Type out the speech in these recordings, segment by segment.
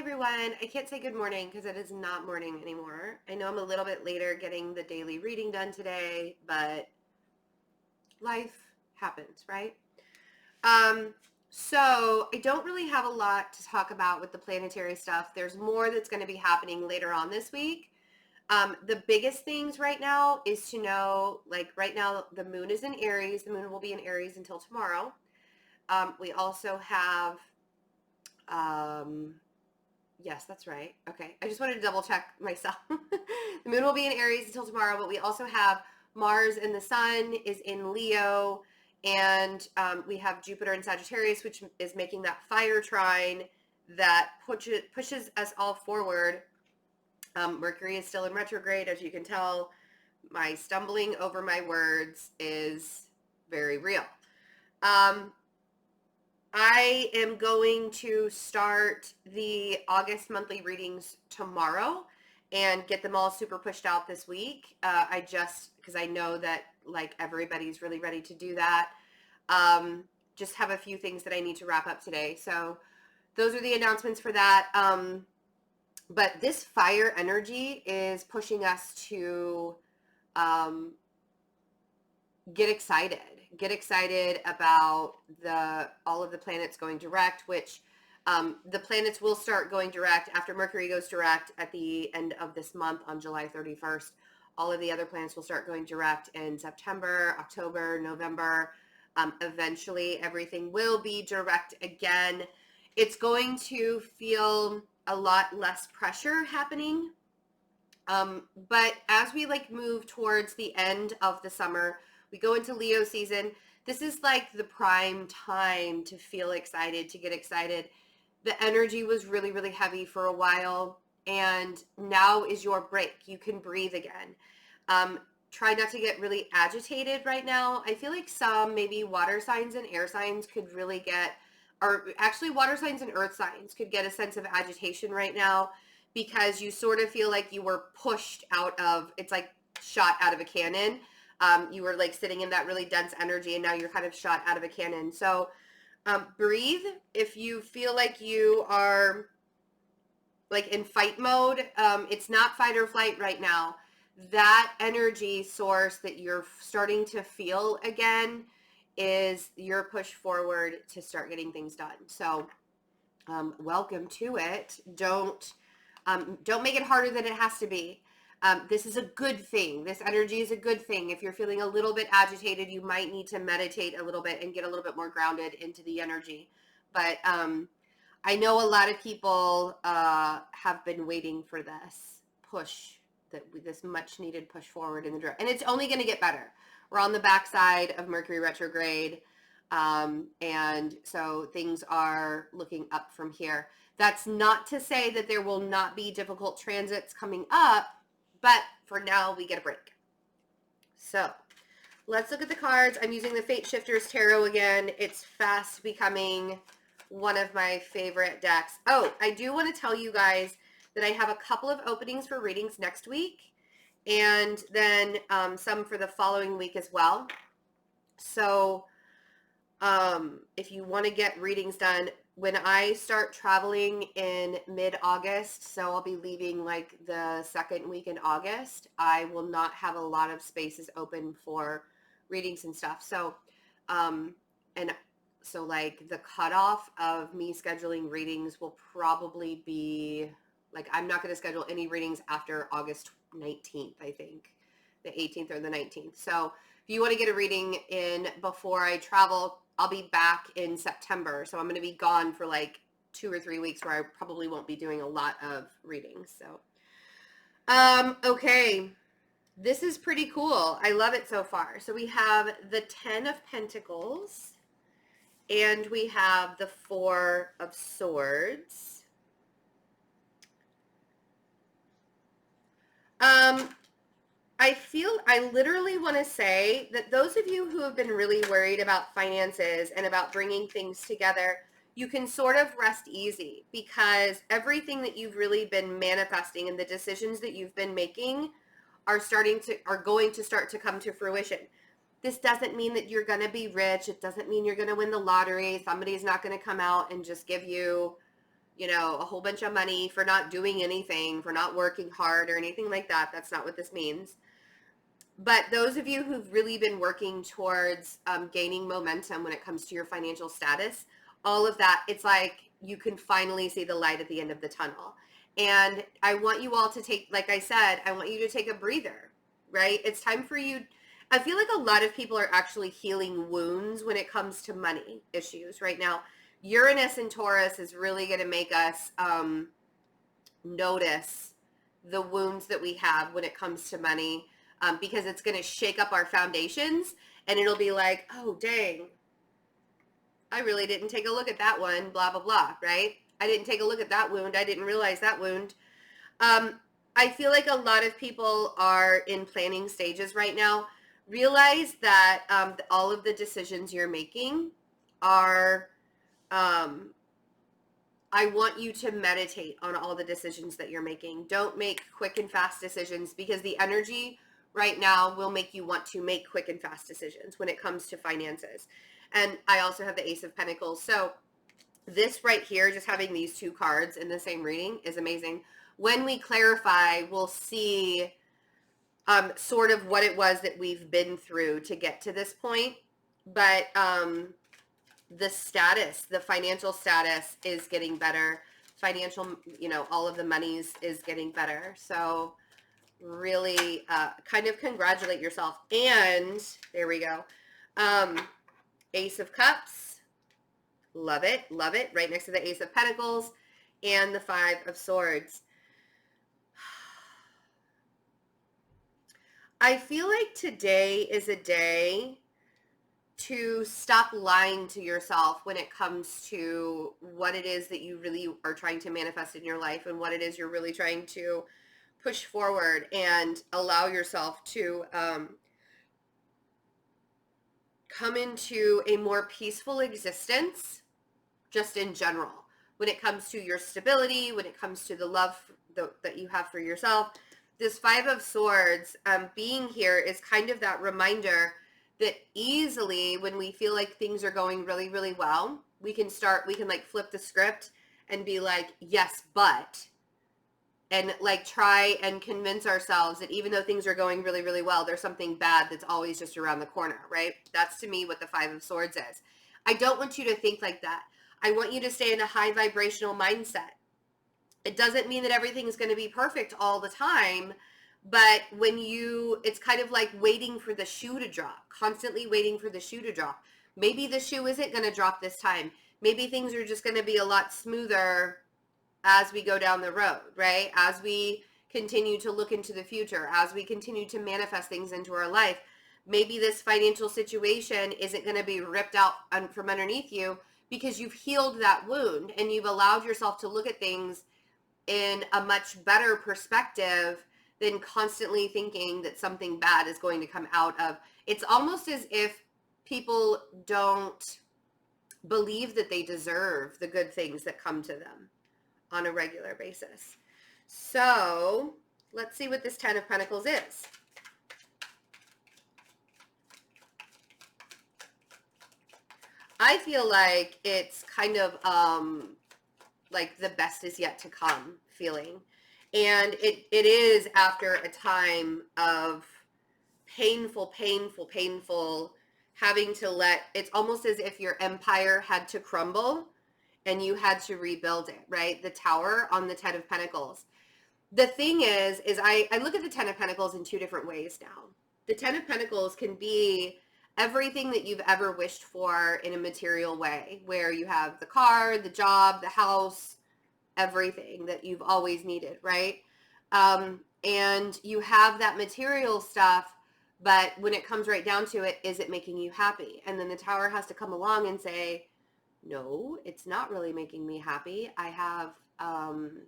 everyone. I can't say good morning because it is not morning anymore. I know I'm a little bit later getting the daily reading done today, but life happens, right? So I don't really have a lot to talk about with the planetary stuff. There's more that's going to be happening later on this week. The biggest things right now is to know, like right now, the moon is in Aries. The moon will be in Aries until tomorrow. We also have, yes, that's right. Okay. I just wanted to double check myself. The moon will be in Aries until tomorrow, but we also have Mars and the sun is in Leo, and we have Jupiter in Sagittarius, which is making that fire trine that pushes us all forward. Mercury is still in retrograde, as you can tell. My stumbling over my words is very real. I am going to start the August monthly readings tomorrow and get them all super pushed out this week. Because I know that like everybody's really ready to do that. Just have a few things that I need to wrap up today. So those are the announcements for that. But this fire energy is pushing us to get excited about all of the planets going direct, which the planets will start going direct after Mercury goes direct at the end of this month on July 31st. All of the other planets will start going direct in September, October, November. Eventually, everything will be direct again. It's going to feel a lot less pressure happening. But as we move towards the end of the summer, we go into Leo season. This is like the prime time to feel excited, to get excited. The energy was really, really heavy for a while, and now is your break. You can breathe again. Try not to get really agitated right now. I feel like some maybe water signs and air signs could really get, or actually water signs and earth signs could get a sense of agitation right now, because you sort of feel like you were pushed out of, it's like shot out of a cannon. You were like sitting in that really dense energy, and now you're kind of shot out of a cannon. So breathe. If you feel like you are like in fight mode, it's not fight or flight right now. That energy source that you're starting to feel again is your push forward to start getting things done. So welcome to it. Don't make it harder than it has to be. This is a good thing. This energy is a good thing. If you're feeling a little bit agitated, you might need to meditate a little bit and get a little bit more grounded into the energy. But I know a lot of people have been waiting for this push, this much needed push forward in the direction. And it's only going to get better. We're on the backside of Mercury retrograde. And so things are looking up from here. That's not to say that there will not be difficult transits coming up, but for now we get a break. So let's look at the cards. I'm using the Fate Shifters Tarot again. It's fast becoming one of my favorite decks. Oh, I do want to tell you guys that I have a couple of openings for readings next week, and then some for the following week as well. So if you want to get readings done, when I start traveling in mid-August, so I'll be leaving like the second week in August, I will not have a lot of spaces open for readings and stuff. So, so like the cutoff of me scheduling readings will probably be like, I'm not going to schedule any readings after August 19th, I think, the 18th or the 19th. So if you want to get a reading in before I travel, I'll be back in September. So I'm going to be gone for like 2 or 3 weeks where I probably won't be doing a lot of readings. So, okay. This is pretty cool. I love it so far. So we have the 10 of Pentacles and we have the 4 of Swords. I literally want to say that those of you who have been really worried about finances and about bringing things together, you can sort of rest easy, because everything that you've really been manifesting and the decisions that you've been making are going to start to come to fruition. This doesn't mean that you're going to be rich. It doesn't mean you're going to win the lottery. Somebody's not going to come out and just give you, a whole bunch of money for not doing anything, for not working hard or anything like that. That's not what this means. But those of you who've really been working towards gaining momentum when it comes to your financial status, all of that, it's like you can finally see the light at the end of the tunnel. And I want you all to take, like I said, I want you to take a breather, right? It's time for you. I feel like a lot of people are actually healing wounds when it comes to money issues right now. Uranus and Taurus is really going to make us notice the wounds that we have when it comes to money, because it's going to shake up our foundations, and it'll be like, oh, dang, I really didn't take a look at that one, blah, blah, blah, right? I didn't take a look at that wound. I didn't realize that wound. I feel like a lot of people are in planning stages right now. Realize that all of the decisions you're making are, I want you to meditate on all the decisions that you're making. Don't make quick and fast decisions, because the energy right now will make you want to make quick and fast decisions when it comes to finances. And I also have the Ace of Pentacles. So this right here, just having these two cards in the same reading is amazing. When we clarify, we'll see sort of what it was that we've been through to get to this point. But the status, the financial status is getting better. Financial, all of the monies is getting better. So really kind of congratulate yourself. And there we go. Ace of Cups. Love it. Love it. Right next to the Ace of Pentacles and the Five of Swords. I feel like today is a day to stop lying to yourself when it comes to what it is that you really are trying to manifest in your life and what it is you're really trying to push forward, and allow yourself to come into a more peaceful existence just in general when it comes to your stability, when it comes to the love that you have for yourself. This Five of Swords being here is kind of that reminder that easily when we feel like things are going really, really well, we can like flip the script and be like, yes, but, and like try and convince ourselves that even though things are going really, really well, there's something bad that's always just around the corner, right? That's to me what the Five of Swords is. I don't want you to think like that. I want you to stay in a high vibrational mindset. It doesn't mean that everything is going to be perfect all the time, but it's kind of like waiting for the shoe to drop, constantly waiting for the shoe to drop. Maybe the shoe isn't going to drop this time. Maybe things are just going to be a lot smoother as we go down the road, right? As we continue to look into the future, as we continue to manifest things into our life. Maybe this financial situation isn't going to be ripped out from underneath you, because you've healed that wound and you've allowed yourself to look at things in a much better perspective than constantly thinking that something bad is going to come out of. It's almost as if people don't believe that they deserve the good things that come to them on a regular basis. So let's see what this Ten of Pentacles is. I feel like it's kind of like the best is yet to come feeling. And it is after a time of painful having to it's almost as if your empire had to crumble and you had to rebuild it, right? The Tower on the Ten of Pentacles. The thing is I look at the Ten of Pentacles in two different ways now. The Ten of Pentacles can be everything that you've ever wished for in a material way, where you have the car, the job, the house, everything that you've always needed, right? And you have that material stuff, but when it comes right down to it, is it making you happy? And then the Tower has to come along and say, no, it's not really making me happy. I'm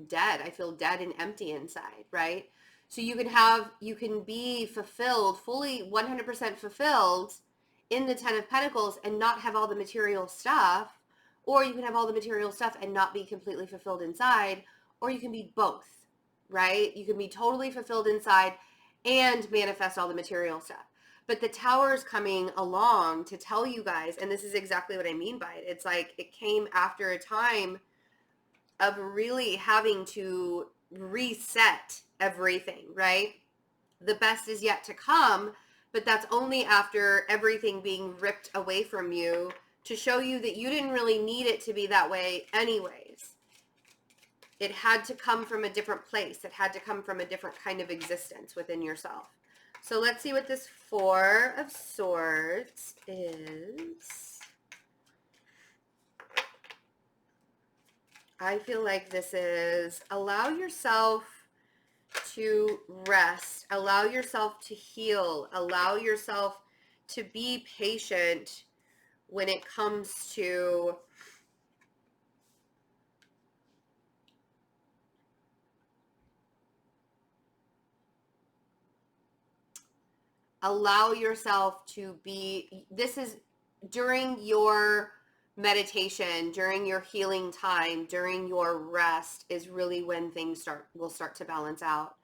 dead. I feel dead and empty inside, right? So you can be fulfilled, fully 100% fulfilled in the Ten of Pentacles and not have all the material stuff, or you can have all the material stuff and not be completely fulfilled inside, or you can be both, right? You can be totally fulfilled inside and manifest all the material stuff. But the Tower is coming along to tell you guys, and this is exactly what I mean by it. It's like it came after a time of really having to reset everything, right? The best is yet to come, but that's only after everything being ripped away from you to show you that you didn't really need it to be that way anyways. It had to come from a different place. It had to come from a different kind of existence within yourself. So let's see what this Four of Swords is. I feel like this is allow yourself to rest, allow yourself to heal, allow yourself to be patient when it comes to allow yourself to be, this is during your meditation, during your healing time, during your rest is really when things will start to balance out.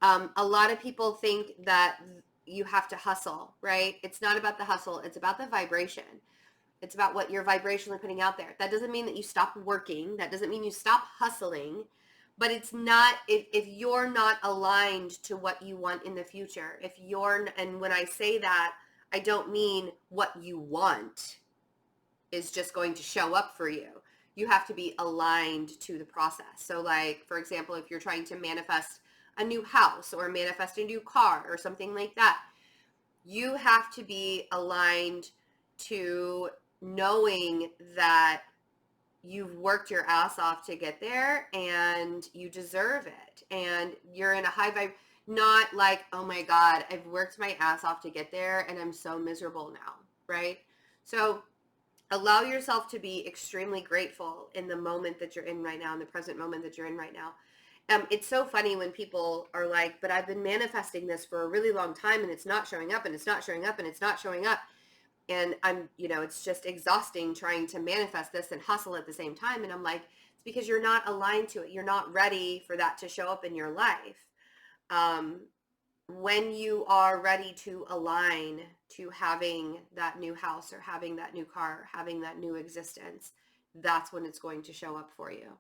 A lot of people think that you have to hustle, right? It's not about the hustle. It's about the vibration. It's about what you're vibrationally putting out there. That doesn't mean that you stop working. That doesn't mean you stop hustling. But it's not, if you're not aligned to what you want in the future, if you're, and when I say that, I don't mean what you want is just going to show up for you. You have to be aligned to the process. So like, for example, if you're trying to manifest a new house or manifest a new car or something like that, you have to be aligned to knowing that you've worked your ass off to get there and you deserve it. And you're in a high vibe, not like, oh my God, I've worked my ass off to get there and I'm so miserable now, right? So allow yourself to be extremely grateful in the moment that you're in right now, in the present moment that you're in right now. It's so funny when people are like, but I've been manifesting this for a really long time and it's not showing up and it's not showing up and it's not showing up. And I'm, it's just exhausting trying to manifest this and hustle at the same time. And I'm like, it's because you're not aligned to it. You're not ready for that to show up in your life. When you are ready to align to having that new house or having that new car, or having that new existence, that's when it's going to show up for you.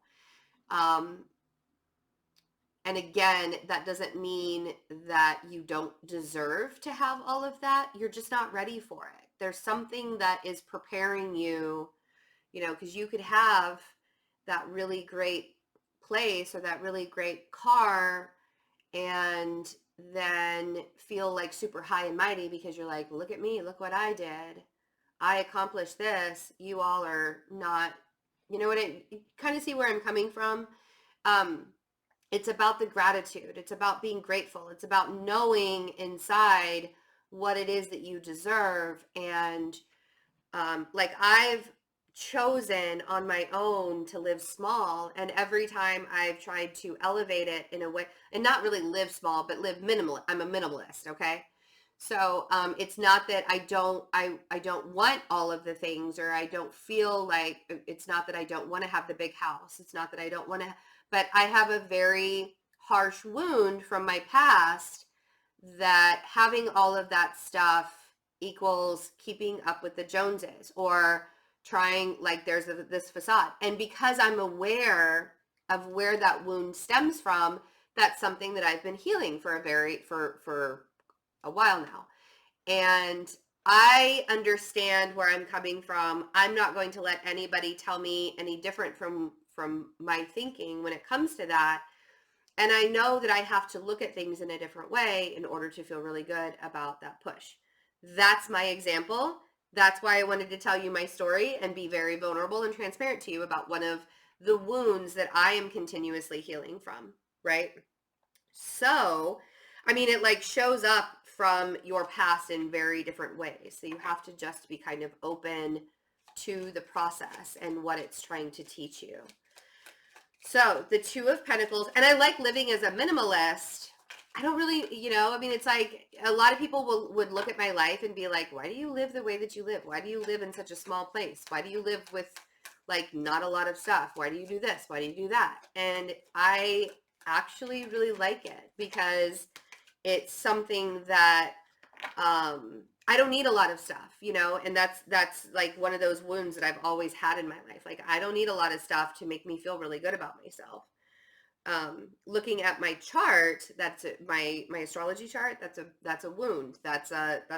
And again, that doesn't mean that you don't deserve to have all of that. You're just not ready for it. There's something that is preparing you, because you could have that really great place or that really great car and then feel like super high and mighty because you're like, look at me, look what I did. I accomplished this. You all are not, you kind of see where I'm coming from. It's about the gratitude. It's about being grateful. It's about knowing inside what it is that you deserve. And like I've chosen on my own to live small. And every time I've tried to elevate it in a way, and not really live small, but live minimal. I'm a minimalist. Okay. So it's not that I don't want all of the things, or I don't feel like, it's not that I don't want to have the big house. It's not that I don't want to, but I have a very harsh wound from my past that having all of that stuff equals keeping up with the Joneses or trying, like there's this facade. And because I'm aware of where that wound stems from, that's something that I've been healing for a while now. And I understand where I'm coming from. I'm not going to let anybody tell me any different from my thinking when it comes to that. And I know that I have to look at things in a different way in order to feel really good about that push. That's my example. That's why I wanted to tell you my story and be very vulnerable and transparent to you about one of the wounds that I am continuously healing from, right? So, I mean, it like shows up from your past in very different ways. So you have to just be kind of open to the process and what it's trying to teach you. So the Two of Pentacles, and I like living as a minimalist. I don't really, I mean, it's like a lot of people would look at my life and be like, why do you live the way that you live? Why do you live in such a small place? Why do you live with like not a lot of stuff? Why do you do this? Why do you do that? And I actually really like it because it's something that I don't need a lot of stuff, you know, and that's like one of those wounds that I've always had in my life. Like I don't need a lot of stuff to make me feel really good about myself. Looking at my chart, my astrology chart. That's a wound. That's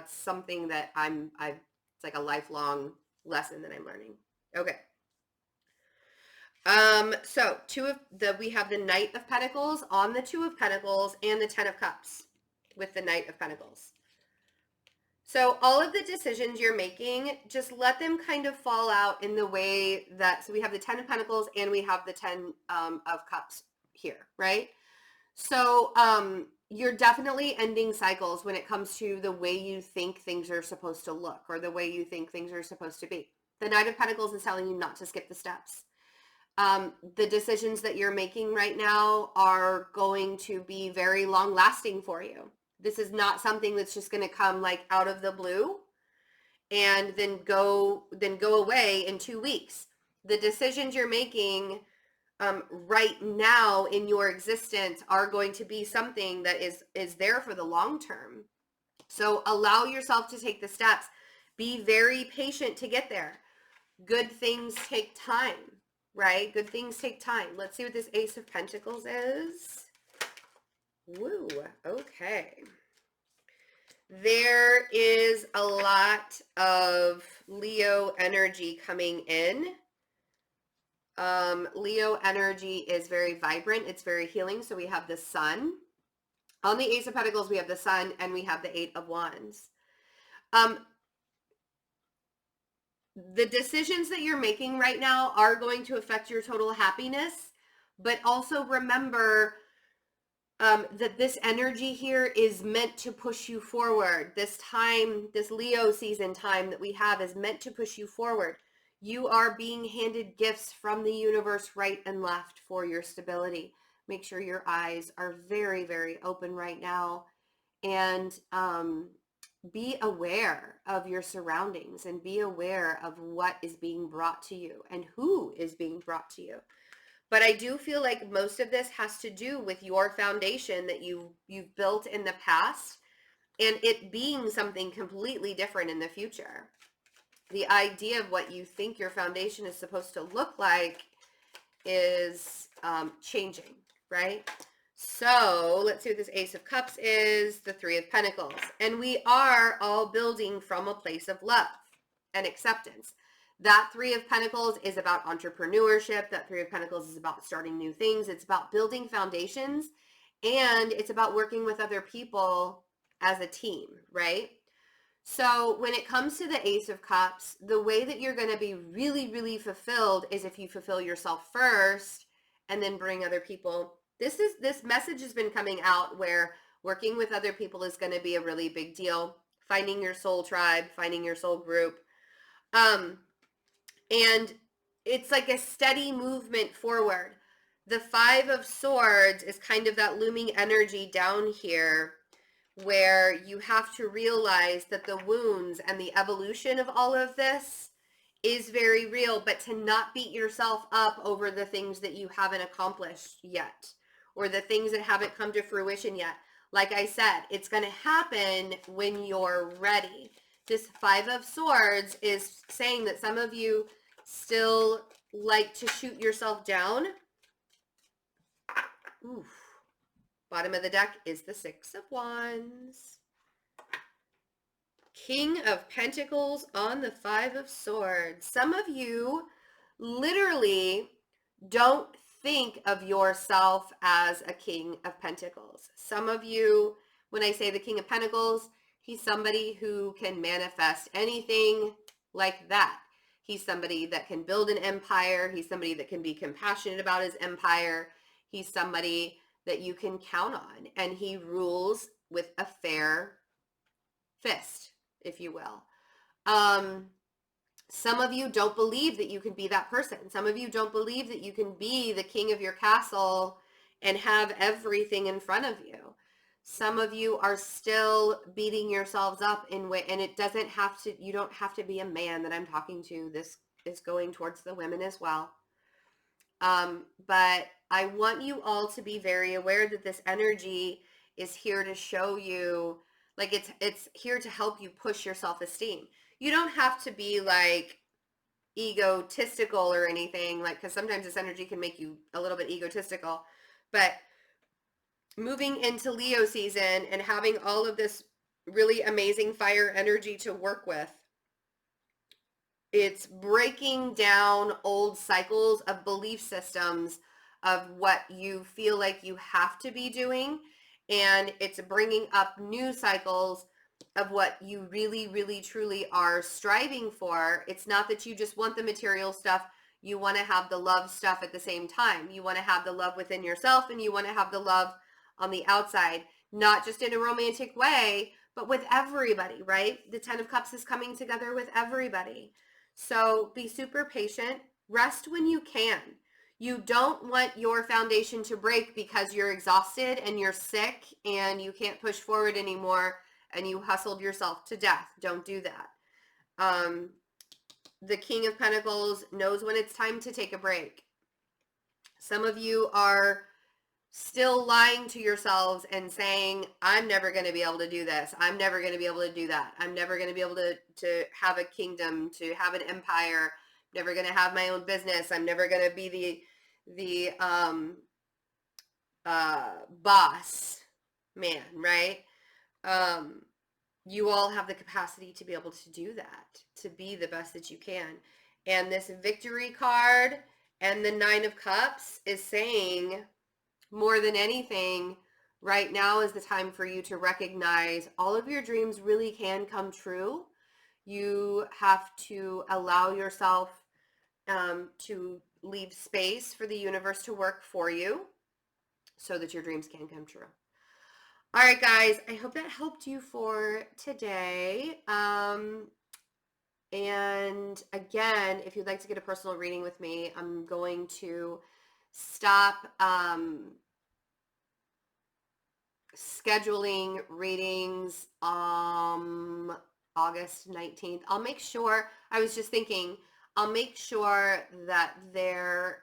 something that it's like a lifelong lesson that I'm learning. Okay. So we have the Knight of Pentacles on the Two of Pentacles and the Ten of Cups with the Knight of Pentacles. So all of the decisions you're making, just let them kind of fall out in the way that, so we have the Ten of Pentacles and we have the Ten of Cups here, right? So you're definitely ending cycles when it comes to the way you think things are supposed to look or the way you think things are supposed to be. The Knight of Pentacles is telling you not to skip the steps. The decisions that you're making right now are going to be very long lasting for you. This is not something that's just going to come like out of the blue and then go away in 2 weeks. The decisions you're making right now in your existence are going to be something that is there for the long term. So allow yourself to take the steps. Be very patient to get there. Good things take time, right? Good things take time. Let's see what this Ace of Pentacles is. Woo, okay. There is a lot of Leo energy coming in. Leo energy is very vibrant. It's very healing. So we have the Sun. On the Ace of Pentacles, we have the Sun and we have the Eight of Wands. The decisions that you're making right now are going to affect your total happiness, but also remember that this energy here is meant to push you forward. This time, this Leo season time that we have is meant to push you forward. You are being handed gifts from the universe right and left for your stability. Make sure your eyes are very, very open right now, and be aware of your surroundings and be aware of what is being brought to you and who is being brought to you. But I do feel like most of this has to do with your foundation that you've built in the past and it being something completely different in the future. The idea of what you think your foundation is supposed to look like is changing, right? So let's see what this Ace of Cups is, the Three of Pentacles. And we are all building from a place of love and acceptance. That Three of Pentacles is about entrepreneurship. That Three of Pentacles is about starting new things. It's about building foundations, and it's about working with other people as a team, right? So when it comes to the Ace of Cups, the way that you're going to be really, really fulfilled is if you fulfill yourself first and then bring other people. This message has been coming out where working with other people is going to be a really big deal. Finding your soul tribe, finding your soul group. And it's like a steady movement forward. The Five of Swords is kind of that looming energy down here where you have to realize that the wounds and the evolution of all of this is very real, but to not beat yourself up over the things that you haven't accomplished yet or the things that haven't come to fruition yet. Like I said, it's going to happen when you're ready. This Five of Swords is saying that some of you still like to shoot yourself down. Oof. Bottom of the deck is the Six of Wands. King of Pentacles on the Five of Swords. Some of you literally don't think of yourself as a King of Pentacles. Some of you, when I say the King of Pentacles, he's somebody who can manifest anything like that. He's somebody that can build an empire. He's somebody that can be compassionate about his empire. He's somebody that you can count on, and he rules with a fair fist, if you will. Some of you don't believe that you can be that person. Some of you don't believe that you can be the king of your castle and have everything in front of you. Some of you are still beating yourselves up in way, and it doesn't have to, you don't have to be a man that I'm talking to. This is going towards the women as well. But I want you all to be very aware that this energy is here to show you Like it's here to help you push your self-esteem. You don't have to be like egotistical or anything, like, because sometimes this energy can make you a little bit egotistical. But moving into Leo season and having all of this really amazing fire energy to work with, it's breaking down old cycles of belief systems of what you feel like you have to be doing, and it's bringing up new cycles of what you really, really, truly are striving for. It's not that you just want the material stuff. You want to have the love stuff at the same time. You want to have the love within yourself, and you want to have the love on the outside, not just in a romantic way, but with everybody, right? The 10 of Cups is coming together with everybody. So be super patient. Rest when you can. You don't want your foundation to break because you're exhausted and you're sick and you can't push forward anymore and you hustled yourself to death. Don't do that. The King of Pentacles knows when it's time to take a break. Some of you are still lying to yourselves and saying, I'm never going to be able to do this. I'm never going to be able to do that. I'm never going to be able to have a kingdom, to have an empire. I'm never going to have my own business. I'm never going to be the boss man, right? You all have the capacity to be able to do that, to be the best that you can. And this victory card and the 9 of Cups is saying, more than anything, right now is the time for you to recognize all of your dreams really can come true. You have to allow yourself to leave space for the universe to work for you so that your dreams can come true. All right, guys, I hope that helped you for today. And again, if you'd like to get a personal reading with me, I'm going to stop scheduling readings August 19th. I'll make sure, I was just thinking, I'll make sure that they're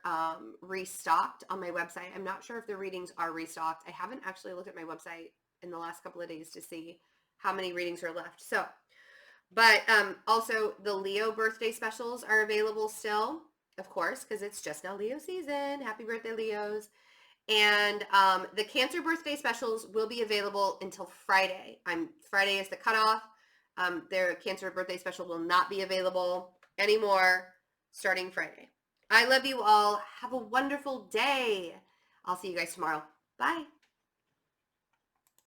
restocked on my website. I'm not sure if the readings are restocked. I haven't actually looked at my website in the last couple of days to see how many readings are left. So, but also the Leo birthday specials are available still, of course, because it's just now Leo season. Happy birthday, Leos. And the Cancer birthday specials will be available until Friday. Friday is the cutoff. Their Cancer birthday special will not be available anymore starting Friday. I love you all. Have a wonderful day. I'll see you guys tomorrow. Bye.